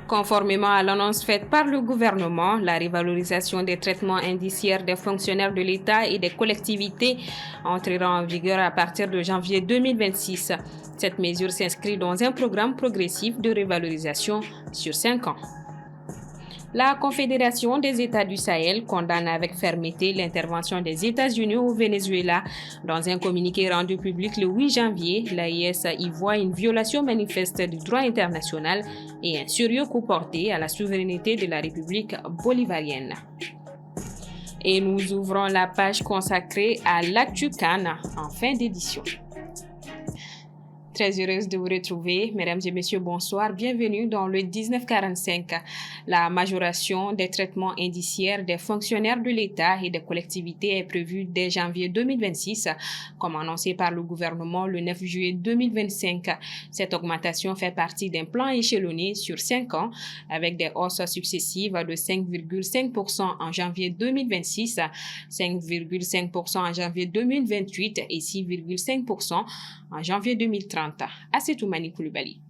Conformément à l'annonce faite par le gouvernement, la revalorisation des traitements indiciaires des fonctionnaires de l'État et des collectivités entrera en vigueur à partir de janvier 2026. Cette mesure s'inscrit dans un programme progressif de revalorisation sur 5 ans. La Confédération des États du Sahel condamne avec fermeté l'intervention des États-Unis au Venezuela. Dans un communiqué rendu public le 8 janvier, l'AIS y voit une violation manifeste du droit international et un sérieux coup porté à la souveraineté de la République bolivarienne. Et nous ouvrons la page consacrée à l'actu Cannes en fin d'édition. Très heureuse de vous retrouver. Mesdames et messieurs, bonsoir. Bienvenue dans le 1945. La majoration des traitements indiciaires des fonctionnaires de l'État et des collectivités est prévue dès janvier 2026, comme annoncé par le gouvernement le 9 juillet 2025. Cette augmentation fait partie d'un plan échelonné sur 5 ans, avec des hausses successives de 5,5% en janvier 2026, 5,5% en janvier 2028 et 6,5% en janvier 2030. Asetoumani Koulibaly.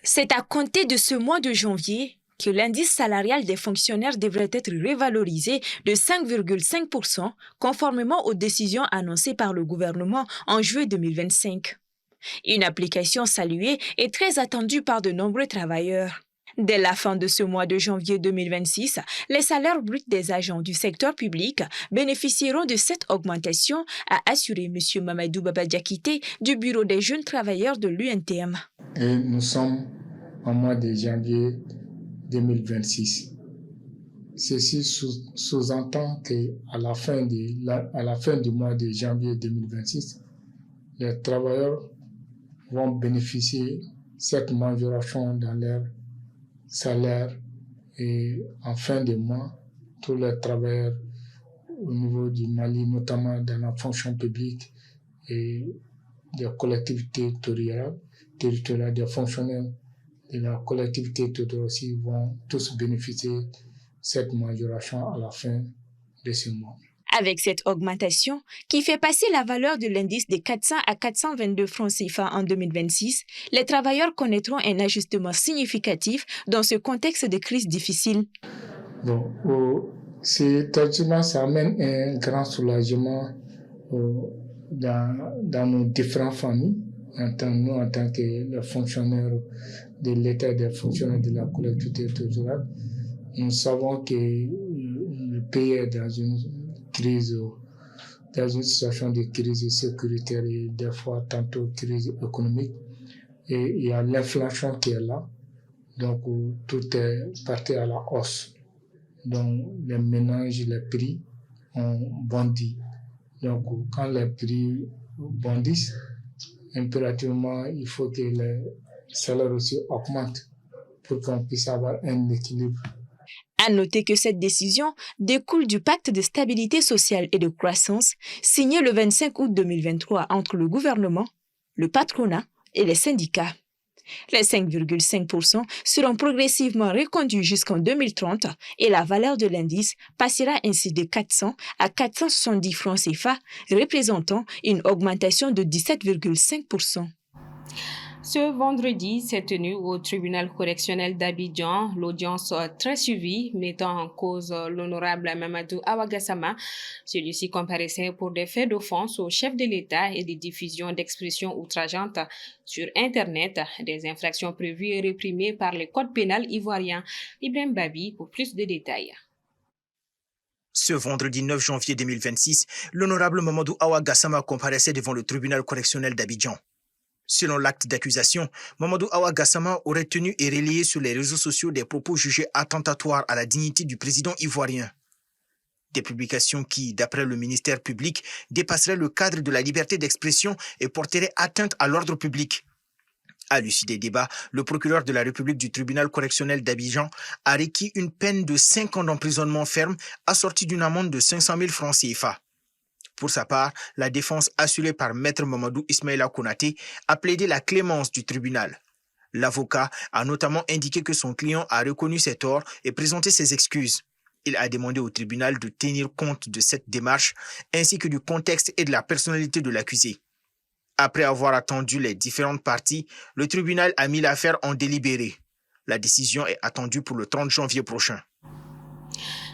C'est à compter de ce mois de janvier que l'indice salarial des fonctionnaires devrait être revalorisé de 5,5% conformément aux décisions annoncées par le gouvernement en juillet 2025. Une application saluée et très attendue par de nombreux travailleurs. Dès la fin de ce mois de janvier 2026, les salaires bruts des agents du secteur public bénéficieront de cette augmentation, a assuré M. Mamadou Babadiakité du Bureau des jeunes travailleurs de l'UNTM. Et nous sommes en mois de janvier 2026. Ceci sous-entend qu'à la fin du mois de janvier 2026, les travailleurs vont bénéficier de cette majoration dans leur salaire et en fin de mois, tous les travailleurs au niveau du Mali, notamment dans la fonction publique et des collectivités territoriales, des fonctionnaires de la collectivité territoriale aussi vont tous bénéficier de cette majoration à la fin de ce mois. Avec cette augmentation, qui fait passer la valeur de l'indice de 400 à 422 francs CFA en 2026, les travailleurs connaîtront un ajustement significatif dans ce contexte de crise difficile. Bon, cet ajustement, ça amène un grand soulagement dans nos différentes familles, en tant que fonctionnaires de l'État et des fonctionnaires de la collectivité territoriale. Nous savons que le pays est dans une situation de crise sécuritaire et des fois tantôt crise économique. Et il y a l'inflation qui est là. Donc tout est parti à la hausse. Donc les ménages, les prix ont bondi. Donc quand les prix bondissent, impérativement il faut que les salaires aussi augmentent pour qu'on puisse avoir un équilibre. À noter que cette décision découle du pacte de stabilité sociale et de croissance signé le 25 août 2023 entre le gouvernement, le patronat et les syndicats. Les 5,5% seront progressivement reconduits jusqu'en 2030 et la valeur de l'indice passera ainsi de 400 à 470 francs CFA, représentant une augmentation de 17,5%. Ce vendredi s'est tenue au tribunal correctionnel d'Abidjan l'audience très suivie mettant en cause l'honorable Mamadou Awa Gassama. Celui-ci comparaissait pour des faits d'offense au chef de l'État et des diffusions d'expressions outrageantes sur Internet, des infractions prévues et réprimées par le code pénal ivoirien. Ibrahim Babi pour plus de détails. Ce vendredi 9 janvier 2026, l'honorable Mamadou Awa Gassama comparaissait devant le tribunal correctionnel d'Abidjan. Selon l'acte d'accusation, Mamadou Awa Gassama aurait tenu et relayé sur les réseaux sociaux des propos jugés attentatoires à la dignité du président ivoirien. Des publications qui, d'après le ministère public, dépasseraient le cadre de la liberté d'expression et porteraient atteinte à l'ordre public. À l'issue des débats, le procureur de la République du tribunal correctionnel d'Abidjan a requis une peine de 5 ans d'emprisonnement ferme assortie d'une amende de 500 000 francs CFA. Pour sa part, la défense assurée par Maître Mamadou Ismaïla Konaté a plaidé la clémence du tribunal. L'avocat a notamment indiqué que son client a reconnu ses torts et présenté ses excuses. Il a demandé au tribunal de tenir compte de cette démarche ainsi que du contexte et de la personnalité de l'accusé. Après avoir attendu les différentes parties, le tribunal a mis l'affaire en délibéré. La décision est attendue pour le 30 janvier prochain.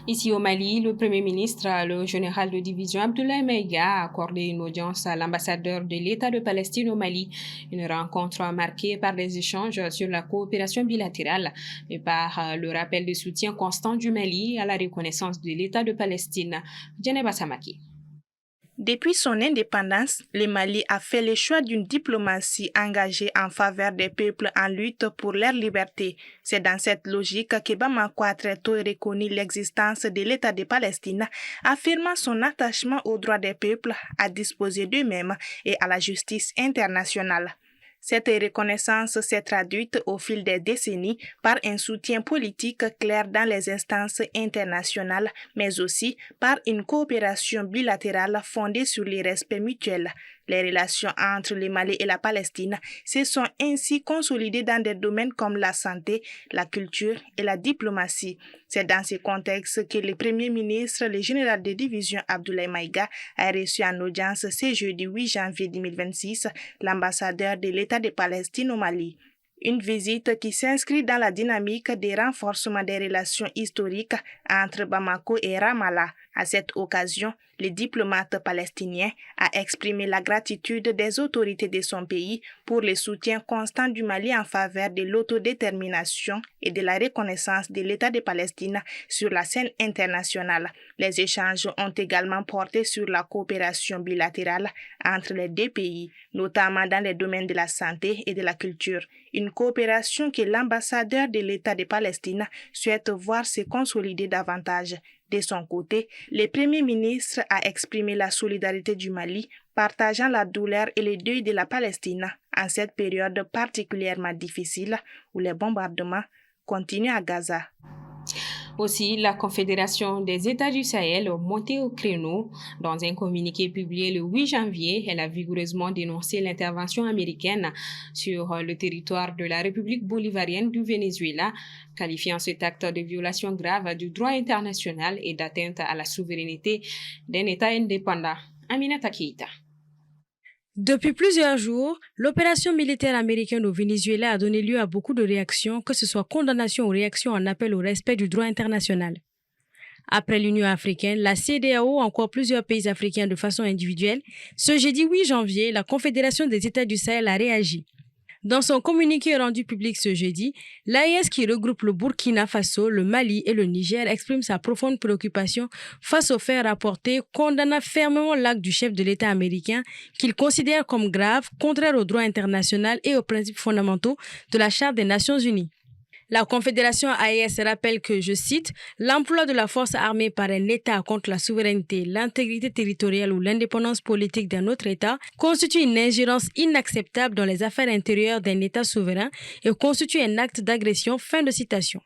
Ici au Mali, le Premier ministre, le général de division Abdoulaye Maïga, a accordé une audience à l'ambassadeur de l'État de Palestine au Mali. Une rencontre marquée par des échanges sur la coopération bilatérale et par le rappel de soutien constant du Mali à la reconnaissance de l'État de Palestine. Djeneba Samaki. Depuis son indépendance, le Mali a fait le choix d'une diplomatie engagée en faveur des peuples en lutte pour leur liberté. C'est dans cette logique que Bamako a très tôt reconnu l'existence de l'État de Palestine, affirmant son attachement aux droits des peuples à disposer d'eux-mêmes et à la justice internationale. Cette reconnaissance s'est traduite au fil des décennies par un soutien politique clair dans les instances internationales, mais aussi par une coopération bilatérale fondée sur le respect mutuel. Les relations entre le Mali et la Palestine se sont ainsi consolidées dans des domaines comme la santé, la culture et la diplomatie. C'est dans ce contexte que le Premier ministre, le général de division Abdoulaye Maïga, a reçu en audience ce jeudi 8 janvier 2026 l'ambassadeur de l'État de Palestine au Mali. Une visite qui s'inscrit dans la dynamique des renforcements des relations historiques entre Bamako et Ramallah. À cette occasion, le diplomate palestinien a exprimé la gratitude des autorités de son pays pour le soutien constant du Mali en faveur de l'autodétermination et de la reconnaissance de l'État de Palestine sur la scène internationale. Les échanges ont également porté sur la coopération bilatérale entre les deux pays, notamment dans les domaines de la santé et de la culture. Une coopération que l'ambassadeur de l'État de Palestine souhaite voir se consolider davantage. De son côté, le Premier ministre a exprimé la solidarité du Mali, partageant la douleur et le deuil de la Palestine en cette période particulièrement difficile où les bombardements continuent à Gaza. Aussi, la Confédération des États du Sahel a monté au créneau. Dans un communiqué publié le 8 janvier, elle a vigoureusement dénoncé l'intervention américaine sur le territoire de la République bolivarienne du Venezuela, qualifiant cet acte de violation grave du droit international et d'atteinte à la souveraineté d'un État indépendant. Aminata Keïta. Depuis plusieurs jours, l'opération militaire américaine au Venezuela a donné lieu à beaucoup de réactions, que ce soit condamnation ou réaction en appel au respect du droit international. Après l'Union africaine, la CEDEAO ou encore plusieurs pays africains de façon individuelle, ce jeudi 8 janvier, la Confédération des États du Sahel a réagi. Dans son communiqué rendu public ce jeudi, l'AES qui regroupe le Burkina Faso, le Mali et le Niger exprime sa profonde préoccupation face aux faits rapportés, condamnant fermement l'acte du chef de l'État américain qu'il considère comme grave, contraire au droit international et aux principes fondamentaux de la Charte des Nations Unies. La Confédération AES rappelle que, je cite, « l'emploi de la force armée par un État contre la souveraineté, l'intégrité territoriale ou l'indépendance politique d'un autre État constitue une ingérence inacceptable dans les affaires intérieures d'un État souverain et constitue un acte d'agression. » Fin de citation.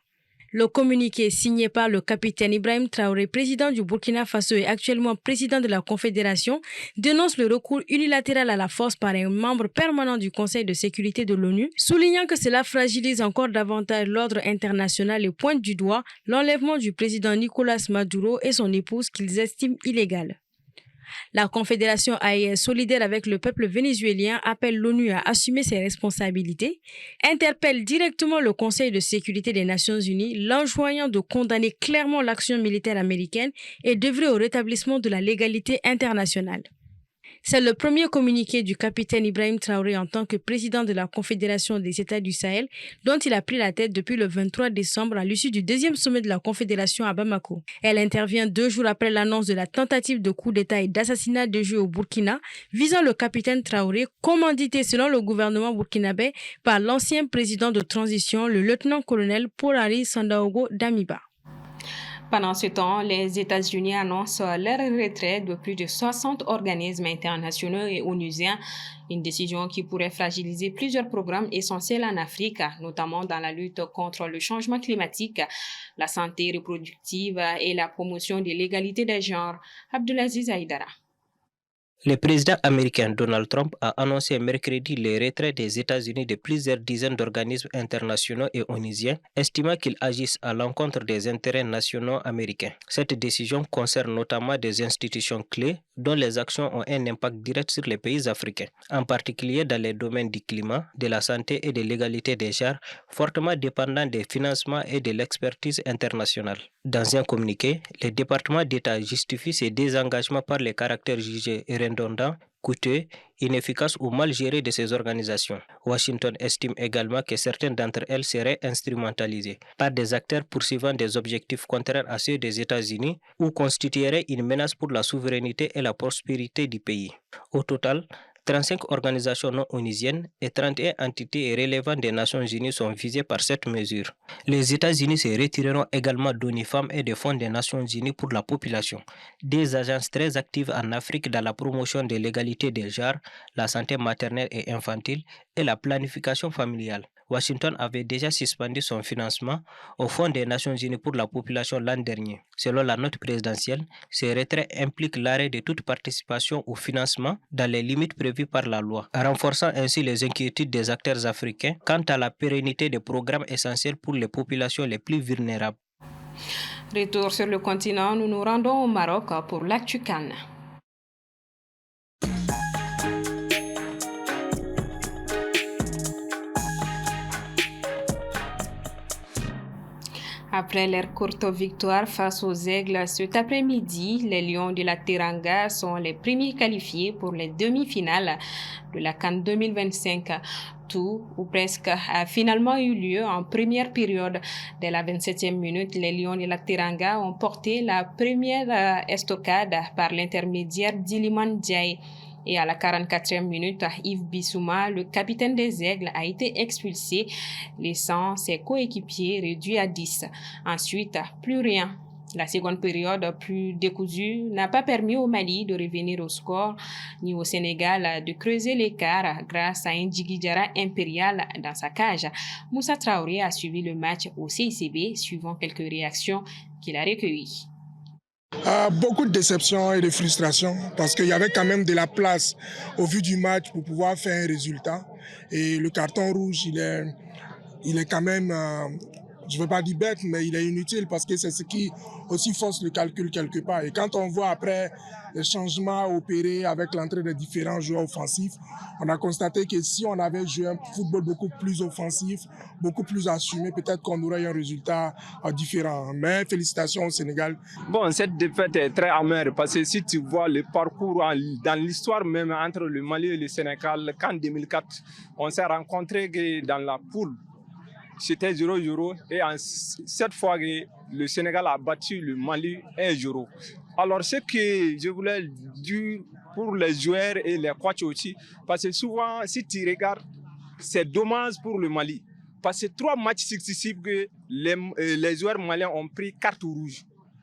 Le communiqué signé par le capitaine Ibrahim Traoré, président du Burkina Faso et actuellement président de la Confédération, dénonce le recours unilatéral à la force par un membre permanent du Conseil de sécurité de l'ONU, soulignant que cela fragilise encore davantage l'ordre international et pointe du doigt l'enlèvement du président Nicolas Maduro et son épouse qu'ils estiment illégale. La Confédération AES, solidaire avec le peuple vénézuélien, appelle l'ONU à assumer ses responsabilités, interpelle directement le Conseil de sécurité des Nations Unies, l'enjoignant de condamner clairement l'action militaire américaine et d'œuvrer au rétablissement de la légalité internationale. C'est le premier communiqué du capitaine Ibrahim Traoré en tant que président de la Confédération des États du Sahel, dont il a pris la tête depuis le 23 décembre à l'issue du deuxième sommet de la Confédération à Bamako. Elle intervient 2 jours après l'annonce de la tentative de coup d'État et d'assassinat de juillet au Burkina, visant le capitaine Traoré, commandité selon le gouvernement burkinabé par l'ancien président de transition, le lieutenant-colonel Paul-Henri Sandaogo Damiba. Pendant ce temps, les États-Unis annoncent leur retrait de plus de 60 organismes internationaux et onusiens, une décision qui pourrait fragiliser plusieurs programmes essentiels en Afrique, notamment dans la lutte contre le changement climatique, la santé reproductive et la promotion de l'égalité des genres. Abdulaziz Aïdara. Le président américain Donald Trump a annoncé mercredi le retrait des États-Unis de plusieurs dizaines d'organismes internationaux et onusiens, estimant qu'ils agissent à l'encontre des intérêts nationaux américains. Cette décision concerne notamment des institutions clés dont les actions ont un impact direct sur les pays africains, en particulier dans les domaines du climat, de la santé et de l'égalité des genres, fortement dépendants des financements et de l'expertise internationale. Dans un communiqué, le département d'État justifie ses désengagements par les caractères jugés redondants, coûteux, inefficaces ou mal gérés de ces organisations. Washington estime également que certaines d'entre elles seraient instrumentalisées par des acteurs poursuivant des objectifs contraires à ceux des États-Unis ou constitueraient une menace pour la souveraineté et la prospérité du pays. Au total, 35 organisations non onusiennes et 31 entités relevantes des Nations Unies sont visées par cette mesure. Les États-Unis se retireront également d'ONU Femmes et des fonds des Nations Unies pour la population, des agences très actives en Afrique dans la promotion de l'égalité des genres, la santé maternelle et infantile et la planification familiale. Washington avait déjà suspendu son financement au Fonds des Nations Unies pour la population l'an dernier. Selon la note présidentielle, ce retrait implique l'arrêt de toute participation au financement dans les limites prévues par la loi, renforçant ainsi les inquiétudes des acteurs africains quant à la pérennité des programmes essentiels pour les populations les plus vulnérables. Retour sur le continent, nous nous rendons au Maroc pour l'actu CAN. Après leur courte victoire face aux Aigles cet après-midi, les Lions de la Teranga sont les premiers qualifiés pour les demi-finales de la CAN 2025. Tout ou presque a finalement eu lieu en première période. Dès la 27e minute, les Lions de la Teranga ont porté la première estocade par l'intermédiaire d'Iliman Diaye. Et à la 44e minute, Yves Bissouma, le capitaine des Aigles, a été expulsé, laissant ses coéquipiers réduits à 10. Ensuite, plus rien. La seconde période, plus décousue, n'a pas permis au Mali de revenir au score, ni au Sénégal de creuser l'écart grâce à un Djigidjara impérial dans sa cage. Moussa Traoré a suivi le match au CICB, suivant quelques réactions qu'il a recueillies. Beaucoup de déception et de frustration parce qu'il y avait quand même de la place au vu du match pour pouvoir faire un résultat. Et le carton rouge, il est quand même, je ne veux pas dire bête, mais il est inutile parce que c'est ce qui aussi force le calcul quelque part. Et quand on voit après les changements opérés avec l'entrée des différents joueurs offensifs, on a constaté que si on avait joué un football beaucoup plus offensif, beaucoup plus assumé, peut-être qu'on aurait eu un résultat différent. Mais félicitations au Sénégal. Bon, cette défaite est très amère parce que si tu vois le parcours dans l'histoire même entre le Mali et le Sénégal, qu'en 2004, on s'est rencontrés dans la poule. C'était 0-0 et cette fois, le Sénégal a battu le Mali 1-0. Alors, ce que je voulais dire pour les joueurs et les coachs aussi, parce que souvent, si tu regardes, c'est dommage pour le Mali. Parce que 3 matchs successifs que les joueurs maliens ont pris carte rouge.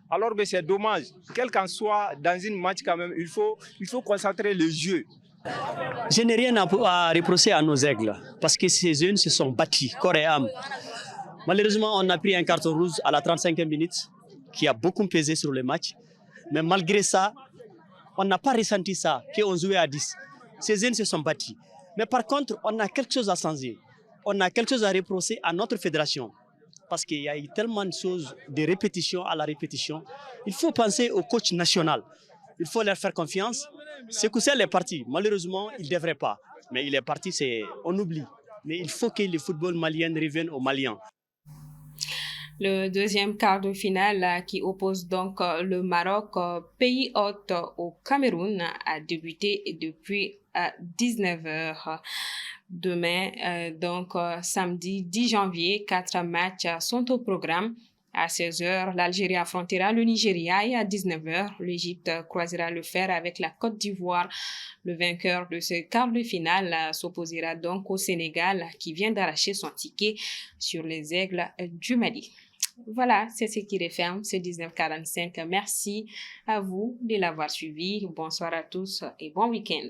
Alors que c'est dommage. Quel qu'en soit, dans une match quand même, il faut concentrer le jeu. Je n'ai rien à reprocher à nos Aigles parce que ces jeunes se sont battus corps et âme. Malheureusement, on a pris un carton rouge à la 35e minute qui a beaucoup pesé sur le match. Mais malgré ça, on n'a pas ressenti ça, qu'on jouait à 10. Ces jeunes se sont battus. Mais par contre, on a quelque chose à changer. On a quelque chose à reprocher à notre fédération. Parce qu'il y a eu tellement de choses, de répétition à la répétition. Il faut penser au coach national. Il faut leur faire confiance. Sékou Sall est parti. Malheureusement, il ne devrait pas. Mais il est parti, on oublie. Mais il faut que le football malien revienne aux Maliens. Le deuxième quart de finale qui oppose donc le Maroc, pays hôte, au Cameroun, a débuté depuis 19h. Demain, samedi 10 janvier, 4 matchs sont au programme. À 16h, l'Algérie affrontera le Nigeria et à 19h, l'Égypte croisera le fer avec la Côte d'Ivoire. Le vainqueur de ce quart de finale s'opposera donc au Sénégal qui vient d'arracher son ticket sur les Aigles du Mali. Voilà, c'est ce qui referme ce 1945. Merci à vous de l'avoir suivi. Bonsoir à tous et bon week-end.